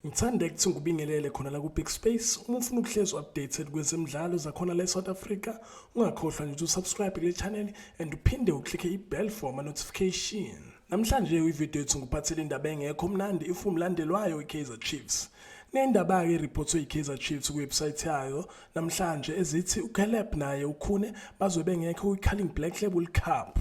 Ngithanda ukuthi ngikubingelele khona la ku Big Space. Uma ufuna ukuhlezi updated kwezemidlalo zakhona la eSouth Africa, ungakhohlwa nje usubscribe kule channel and uphinde uklikhe ibell for ama notification. Namhlanje ivideo yethu ngiphathele indaba engekho mnandi if umlandelwayo iKaizer Chiefs. Nendaba ke reportwe iKaizer Chiefs ku website yayo namhlanje ezithi uCaleb naye ukhune bazobe ngekho kwiCalling Black Label Cup.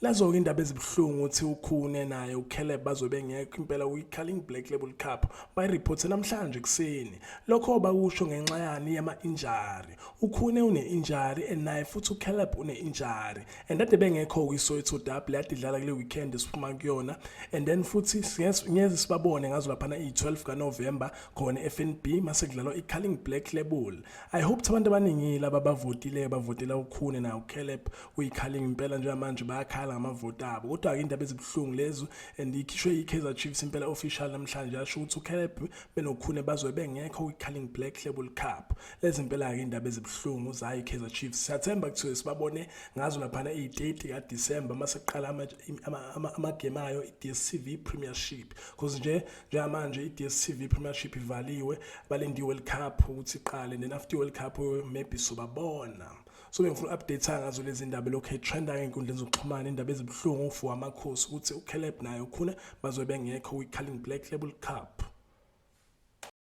Lazo ke indaba ezibhlungu uthi ukhune naye uCaleb bazobe ngekho impela kwiCalling Black Label Cup bayireport namhlanje kuseni. Lokho bakusho ngenxa yani yama injury. Ukhune une injury and naye futhi uCaleb une injury. And ade bengekho kwiSoweto Derby lati dlala kule weekend esiphuma kuyona. And then futhi ngeze sibabone ngazo lapha i12 kaNovember khona FNB mase kudlalwa iCalling Black Label. I hope abantu abaningi laba bavotile bavotela ukhune na uCaleb uyiCalling impela nje manje bayakhala amavoti abo. Kodwa ke indaba ezibhlungu lezo and ikhishwe iKaizer Chiefs impela official namhlanje asho ukuthi uCaleb benokhune bazobe ngekho kwiCalling Black Label Cup. Lezi impela ke indaba ezibhlungu za iKaizer Chiefs. Siyathemba ukuthi sibabone ngazo lapha i-date kaDecember mase kuqala ama-game ayo iDStv premiership because nje manje iDStv premiership ivaliwe balindi World Cup ukuthi iqale and then after World Cup maybe sobabona. So ngifuna update ngazo lezi indaba lokho trend enkundleni zokuxhumana indaba ezibhlungu ufu Amakhosi ukuthi uCaleb naye ukhona bazobe ngekho kwiCalling Black Label Cup.